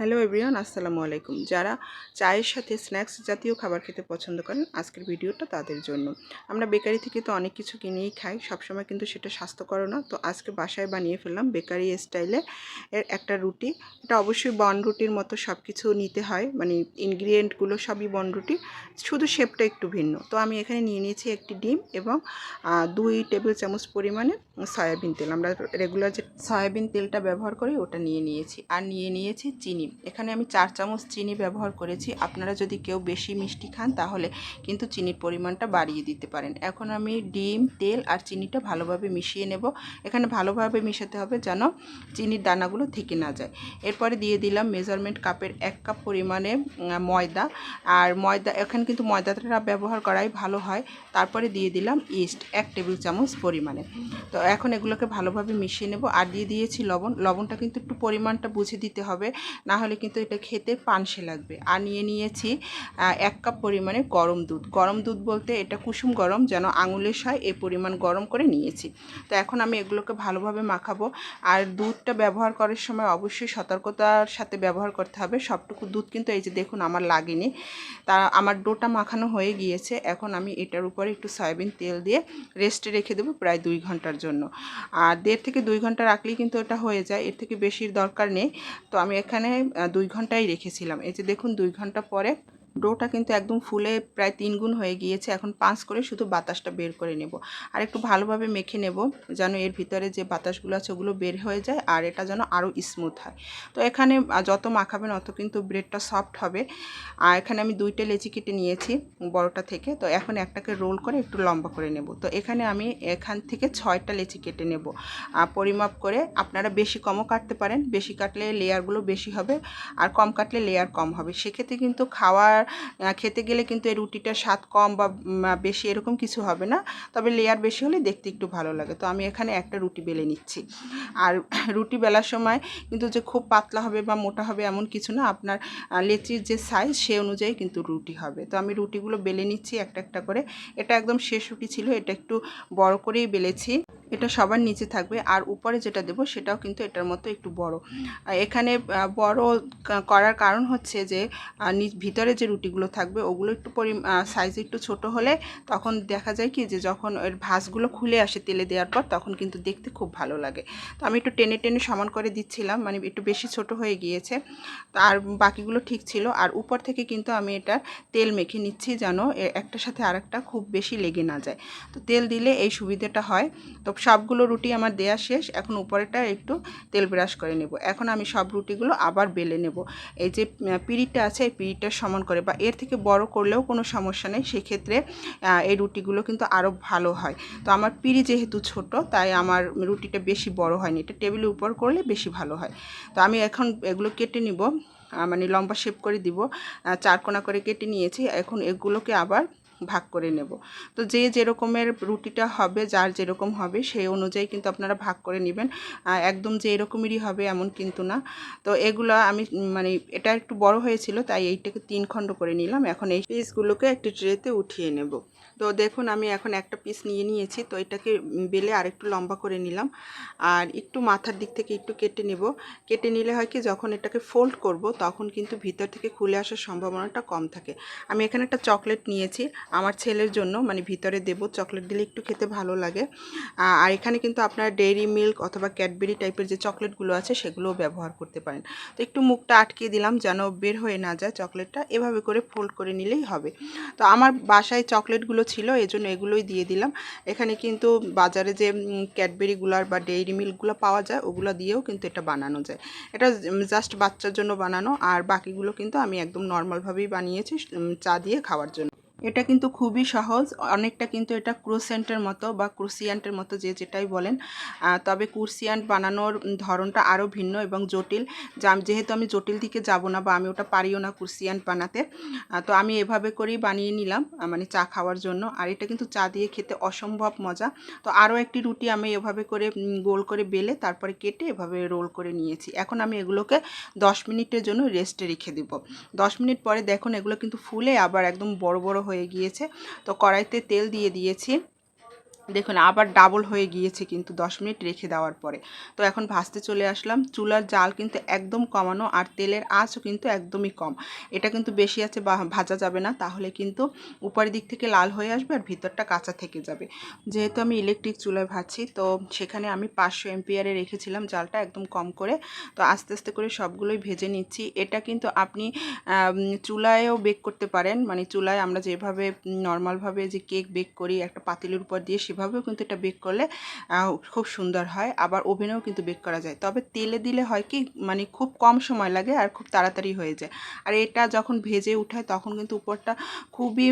Hello everyone, আসসালামু আলাইকুম। যারা চায়ের সাথে স্ন্যাক্স জাতীয় খাবার খেতে পছন্দ করেন, আজকের ভিডিওটা তাদের জন্য। আমরা বেকারি থেকে তো অনেক কিছু কিনেই খাই, সবসময় কিন্তু সেটা স্বাস্থ্যকর না। তো আজকে বাসায় বানিয়ে ফেললাম বেকারি স্টাইলে এর একটা রুটি। এটা অবশ্যই বন রুটির মতো সব কিছু নিতে হয়, মানে ইনগ্রিডিয়েন্টগুলো সবই বন রুটি, শুধু শেপটা একটু ভিন্ন। তো আমি এখানে নিয়ে নিয়েছি একটি ডিম এবং 2 টেবিল চামচ পরিমাণে সয়াবিন তেল। আমরা রেগুলার যে সয়াবিন তেলটা ব্যবহার করি ওটা নিয়ে নিয়েছি, আর নিয়ে নিয়েছি চিনি। এখানে আমি 4 চামচ চিনি ব্যবহার করেছি। আপনারা যদি কেউ বেশি মিষ্টি খান তাহলে কিন্তু চিনির পরিমাণটা বাড়িয়ে দিতে পারেন। এখন আমি ডিম, তেল আর চিনিটা ভালোভাবে মিশিয়ে নেব। এখানে ভালোভাবে মিশাতে হবে যেন চিনির দানাগুলো থেকে না যায়। এরপরে দিয়ে দিলাম মেজারমেন্ট কাপের 1 কাপ পরিমাণে ময়দা। আর ময়দা এখানে কিন্তু ময়দাটা ব্যবহার করাই ভালো হয়। তারপরে দিয়ে দিলাম ইস্ট 1 টেবিল চামচ পরিমাণে। তো এখন এগুলোকে ভালোভাবে মিশিয়ে নেব। আর দিয়ে দিয়েছি লবণ। লবণটা কিন্তু একটু পরিমাণটা বুঝে দিতে হবে, না হলে কিন্তু এটা খেতে পানসে লাগবে। আর নিয়ে নিয়েছি 1 কাপ পরিমাণে গরম দুধ। গরম দুধ বলতে এটা কুসুম গরম, যেন আঙুলের হয় এই পরিমাণ গরম করে নিয়েছি। তো এখন আমি এগুলোকে ভালোভাবে মাখাবো। আর দুধটা ব্যবহার করার সময় অবশ্যই সতর্কতার সাথে ব্যবহার করতে হবে। সবটুকু দুধ কিন্তু এই যে দেখুন আমার লাগেনি। তা আমার ডোটা মাখানো হয়ে গিয়েছে। এখন আমি এটার উপরে একটু সয়াবিন তেল দিয়ে রেস্টে রেখে দেবো প্রায় 2 ঘন্টার জন্য। আর 1.5 থেকে 2 ঘন্টা রাখলেই কিন্তু এটা হয়ে যায়, এর থেকে বেশির দরকার নেই। তো আমি এখানে 2 ঘন্টাই রেখেছিলাম। এই যে দেখুন 2 ঘন্টা পরে ডোটা কিন্তু একদম ফুলে প্রায় 3 গুণ হয়ে গিয়েছে। এখন পাঁচ করে শুধু বাতাসটা বের করে নেব, আর একটু ভালোভাবে মেখে নেব যেন এর ভিতরে যে বাতাসগুলো আছে ওগুলো বের হয়ে যায়, আর এটা যেন আরও স্মুথ হয়। তো এখানে যত মাখাবেন অত কিন্তু ব্রেডটা সফট হবে। আর এখানে আমি 2টে লেচি কেটে নিয়েছি বড়টা থেকে। তো এখন একটাকে রোল করে একটু লম্বা করে নেব। তো এখানে আমি এখান থেকে 6টা লেচি কেটে নেব পরিমাপ করে। আপনারা বেশি কমও কাটতে পারেন, বেশি কাটলে লেয়ারগুলো বেশি হবে, আর কম কাটলে লেয়ার কম হবে। সেক্ষেত্রে কিন্তু খেতে গেলে কিন্তু এই রুটিটার স্বাদ কম বা বেশি এরকম কিছু হবে না, তবে লেয়ার বেশি হলে দেখতে একটু ভালো লাগে। তো আমি এখানে একটা রুটি বেলে নিচ্ছি। আর রুটি বেলার সময় কিন্তু যে খুব পাতলা হবে বা মোটা হবে এমন কিছু না, আপনার লেচির যে সাইজ সে অনুযায়ী কিন্তু রুটি হবে। তো আমি রুটিগুলো বেলে নিচ্ছি একটা একটা করে। এটা একদম শেষ রুটি ছিল, এটা একটু বড় করেই বেলেছি। এটা সবার নিচে থাকবে, আর উপরে যেটা দেব সেটাও কিন্তু এটার মতো একটু বড়। এখানে বড় করার কারণ হচ্ছে যে ভিতরে যে রুটিগুলো থাকবে ওগুলো একটু সাইজ একটু ছোট হলে তখন দেখা যায় কি যে যখন এর ভাঁজগুলো খুলে আসে তেলে দেওয়ার পর তখন কিন্তু দেখতে খুব ভালো লাগে। তো আমি একটু টেনে টেনে সমান করে দিচ্ছিলাম, মানে একটু বেশি ছোট হয়ে গিয়েছে। আর বাকিগুলো ঠিক ছিল। আর উপর থেকে কিন্তু আমি এটা তেল মেখে নিচ্ছি যেন একটার সাথে আরেকটা খুব বেশি লেগে না যায়। তো তেল দিলে এই সুবিধাটা হয়। তো সবগুলো রুটি আমার দেয়া শেষ। এখন উপরেটা একটু তেল ব্রাশ করে নেব। এখন আমি সব রুটিগুলো আবার বেলে নেব। এই যে পিঁড়িটা আছে এই পিঁড়িটা সমান করে, বা এর থেকে বড় করলেও কোনো সমস্যা নেই, সেক্ষেত্রে এই রুটিগুলো কিন্তু আরও ভালো হয়। তো আমার পিঁড়ি যেহেতু ছোট তাই আমার রুটিটা বেশি বড় হয়নি, এটা টেবিলের উপর করলে বেশি ভালো হয়। তো আমি এখন এগুলো কেটে নিব, মানে লম্বা শেপ করে দিব। 4 কোণা করে কেটে নিয়েছি। এখন এগুলোকে আবার ভাগ করে নেব। তো যে যেরকমের রুটিটা হবে, যার যেরকম হবে সেই অনুযায়ী কিন্তু আপনারা ভাগ করে নেবেন। একদম যে এরকমেরই হবে এমন কিন্তু না। তো এগুলো আমি মানে এটা একটু বড় হয়েছিল তাই এইটাকে 3 খণ্ড করে নিলাম। এখন এই পিসগুলোকে একটা ট্রেতে উঠিয়ে নেব। তো দেখুন আমি এখন একটা পিস নিয়ে নিয়েছি। তো এটাকে বেলে আরেকটু লম্বা করে নিলাম, আর একটু মাথার দিক থেকে একটু কেটে নেব। কেটে নিলে হয় কি যখন এটাকে ফোল্ড করব তখন কিন্তু ভিতর থেকে খুলে আসার সম্ভাবনাটা কম থাকে। আমি এখানে একটা চকলেট নিয়েছি আমার ছেলের জন্য, মানে ভিতরে দেব, চকলেট দিলে একটু খেতে ভালো লাগে। আর এখানে কিন্তু আপনারা ডেইরি মিল্ক অথবা ক্যাডবেরি টাইপের যে চকলেটগুলো আছে সেগুলোও ব্যবহার করতে পারেন। তো একটু মুখটা আটকে দিলাম যেন বের হয়ে না যায় চকলেটটা। এভাবে করে ফোল্ড করে নিলেই হবে। তো আমার বাসায় চকলেটগুলো ছিল এজন্য এগুলোই দিয়ে দিলাম। এখানে কিন্তু বাজারে যে ক্যাডবেরিগুলার বা ডেইরি মিল্কগুলো পাওয়া যায় ওগুলো দিয়েও কিন্তু এটা বানানো যায়। এটা জাস্ট বাচ্চার জন্য বানানো, আর বাকিগুলো কিন্তু আমি একদম নর্মালভাবেই বানিয়েছি চা দিয়ে খাওয়ার জন্য। এটা কিন্তু খুবই সহজ, অনেকটা কিন্তু এটা ক্রোসেন্টের মতো বা ক্রোসিয়ান্টের মতো যে যেটাই বলেন। তবে ক্রোসিয়ান্ট বানানোর ধরনটা আরও ভিন্ন এবং জটিল। যেহেতু আমি জটিল দিকে যাব না বা আমি ওটা পারিও না ক্রোসিয়ান্ট বানাতে, তো আমি এভাবে করেই বানিয়ে নিলাম মানে চা খাওয়ার জন্য। আর এটা কিন্তু চা দিয়ে খেতে অসম্ভব মজা। তো আরও একটি রুটি আমি এভাবে করে গোল করে বেলে তারপরে কেটে এভাবে রোল করে নিয়েছি। এখন আমি এগুলোকে 10 মিনিটের জন্য রেস্টে রেখে দেব। 10 মিনিট পরে দেখুন এগুলো কিন্তু ফুলে আবার একদম বড় বড় হয়ে গিয়েছে। তো কড়াইতে তেল দিয়ে দিয়েছি। দেখুন আবার ডাবল হয়ে গিয়েছে কিন্তু 10 মিনিট রেখে দেওয়ার পরে। তো এখন ভাজতে চলে আসলাম। চুলার জাল কিন্তু একদম কমানো, আর তেলের আঁচও কিন্তু একদমই কম। এটা কিন্তু বেশি আছে ভাজা যাবে না, তাহলে কিন্তু উপরের দিক থেকে লাল হয়ে আসবে আর ভিতরটা কাঁচা থেকে যাবে। যেহেতু আমি ইলেকট্রিক চুলায় ভাজছি, তো সেখানে আমি 500 এমপিআরে রেখেছিলাম জালটা একদম কম করে। তো আস্তে আস্তে করে সবগুলোই ভেজে নিচ্ছি। এটা কিন্তু আপনি চুলায়ও বেক করতে পারেন, মানে চুলায় আমরা যেভাবে নর্মালভাবে যে কেক বেক করি একটা পাতিলের উপর দিয়ে, সেভাবেও কিন্তু এটা বেক করলে খুব সুন্দর হয়। আবার ওভেনেও কিন্তু বেক করা যায়, তবে তেলে দিলে হয় কি মানে খুব কম সময় লাগে আর খুব তাড়াতাড়ি হয়ে যায়। আর এটা যখন ভেজে উঠায় তখন কিন্তু উপরটা খুবই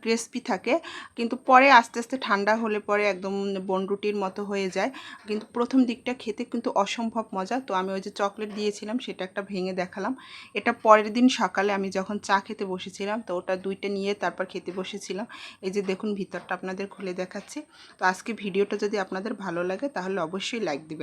ক্রিস্পি থাকে, কিন্তু পরে আস্তে আস্তে ঠান্ডা হলে পরে একদম বনরুটির মতো হয়ে যায়। কিন্তু প্রথম দিকটা খেতে কিন্তু অসম্ভব মজা। তো আমি ওই যে চকলেট দিয়েছিলাম সেটা একটা ভেঙে দেখালাম। এটা পরের দিন সকালে আমি যখন চা খেতে বসেছিলাম, তো ওটা 2টা নিয়ে তারপর খেতে বসেছিলাম। এই যে দেখুন ভিতরটা আপনাদের খুলে দেখাচ্ছি। তো আজকে ভিডিওটা যদি আপনাদের ভালো লাগে তাহলে অবশ্যই লাইক দিবেন।